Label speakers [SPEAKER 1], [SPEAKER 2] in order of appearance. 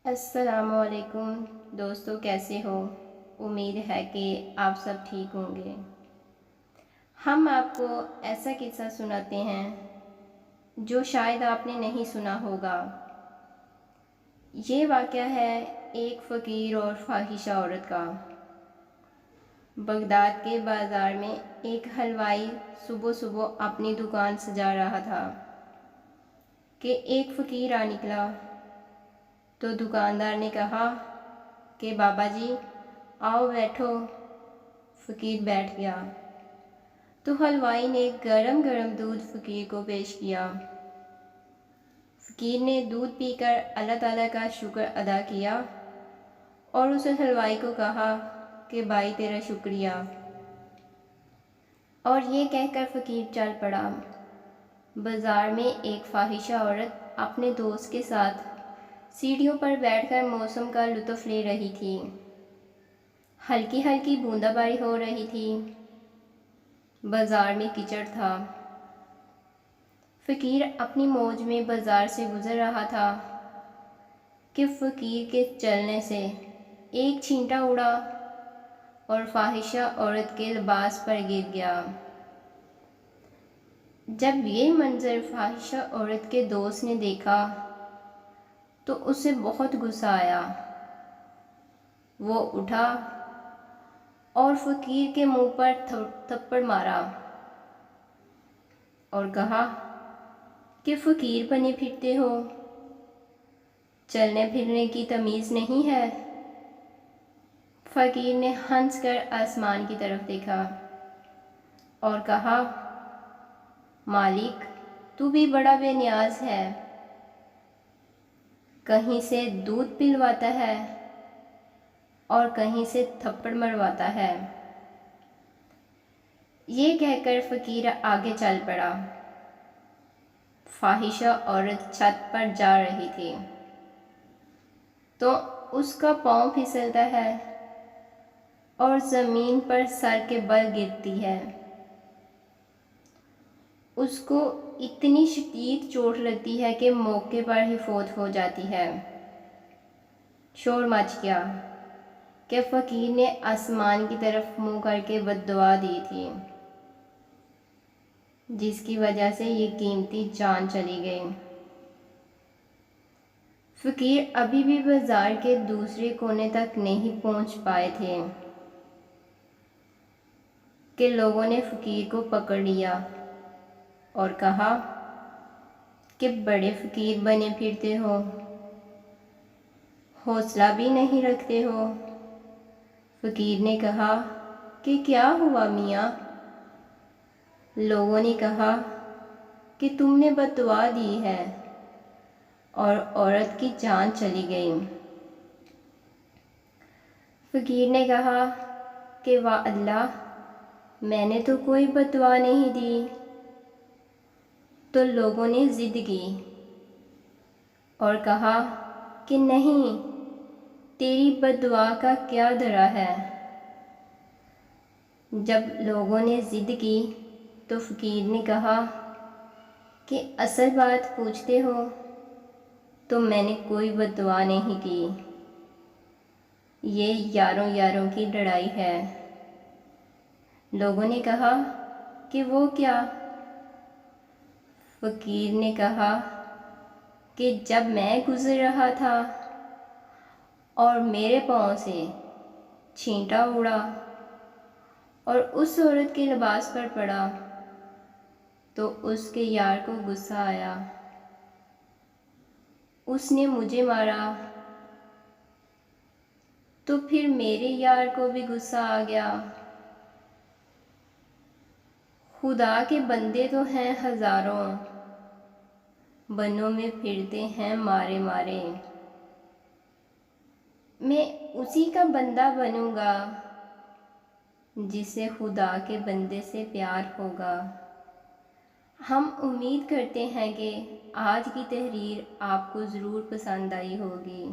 [SPEAKER 1] السلام علیکم دوستو، کیسے ہو؟ امید ہے کہ آپ سب ٹھیک ہوں گے۔ ہم آپ کو ایسا قصہ سناتے ہیں جو شاید آپ نے نہیں سنا ہوگا۔ یہ واقعہ ہے ایک فقیر اور فاحشہ عورت کا۔ بغداد کے بازار میں ایک حلوائی صبح صبح اپنی دکان سجا رہا تھا کہ ایک فقیر آ نکلا۔ تو دکاندار نے کہا کہ بابا جی آؤ بیٹھو۔ فقیر بیٹھ گیا تو حلوائی نے گرم گرم دودھ فقیر کو پیش کیا۔ فقیر نے دودھ پی کر اللہ تعالیٰ کا شکر ادا کیا اور اس حلوائی کو کہا کہ بھائی تیرا شکریہ، اور یہ کہہ کر فقیر چل پڑا۔ بازار میں ایک فاحشہ عورت اپنے دوست کے ساتھ سیڑھیوں پر بیٹھ کر موسم کا لطف لے رہی تھی۔ ہلکی ہلکی بوندا باری ہو رہی تھی۔ بازار میں کیچڑ تھا۔ فقیر اپنی موج میں بازار سے گزر رہا تھا کہ فقیر کے چلنے سے ایک چھینٹا اڑا اور فاحشہ عورت کے لباس پر گر گیا۔ جب یہ منظر فاحشہ عورت کے دوست نے دیکھا تو اسے بہت غصہ آیا۔ وہ اٹھا اور فقیر کے منہ پر تھپڑ مارا اور کہا کہ فقیر بنے پھرتے ہو، چلنے پھرنے کی تمیز نہیں ہے۔ فقیر نے ہنس کر آسمان کی طرف دیکھا اور کہا مالک تو بھی بڑا بے نیاز ہے، کہیں سے دودھ پلواتا ہے اور کہیں سے تھپڑ مرواتا ہے۔ یہ کہہ کر فقیر آگے چل پڑا۔ فاحشہ عورت چھت پر جا رہی تھی تو اس کا پاؤں پھسلتا ہے اور زمین پر سر کے بل گرتی ہے۔ اس کو اتنی شدید چوٹ لگتی ہے کہ موقع پر ہی فوت ہو جاتی ہے۔ شور مچ گیا کہ فقیر نے آسمان کی طرف منہ کر کے بد دعا دی تھی، جس کی وجہ سے یہ قیمتی جان چلی گئی۔ فقیر ابھی بھی بازار کے دوسرے کونے تک نہیں پہنچ پائے تھے کہ لوگوں نے فقیر کو پکڑ لیا اور کہا کہ بڑے فقیر بنے پھرتے ہو، حوصلہ بھی نہیں رکھتے ہو۔ فقیر نے کہا کہ کیا ہوا میاں؟ لوگوں نے کہا کہ تم نے بد دعا دی ہے اور عورت کی جان چلی گئی۔ فقیر نے کہا کہ واہ اللہ، میں نے تو کوئی بد دعا نہیں دی۔ تو لوگوں نے ضد کی اور کہا کہ نہیں، تیری بد دعا کا کیا درا ہے۔ جب لوگوں نے ضد کی تو فقیر نے کہا کہ اصل بات پوچھتے ہو تو میں نے کوئی بد دعا نہیں کی، یہ یاروں یاروں کی لڑائی ہے۔ لوگوں نے کہا کہ وہ کیا؟ فقیر نے کہا کہ جب میں گزر رہا تھا اور میرے پاؤں سے چھینٹا اڑا اور اس عورت کے لباس پر پڑا تو اس کے یار کو غصہ آیا، اس نے مجھے مارا، تو پھر میرے یار کو بھی غصہ آ گیا۔ خدا کے بندے تو ہیں ہزاروں، بنوں میں پھرتے ہیں مارے مارے۔ میں اسی کا بندہ بنوں گا جسے خدا کے بندے سے پیار ہوگا۔ ہم امید کرتے ہیں کہ آج کی تحریر آپ کو ضرور پسند آئی ہوگی۔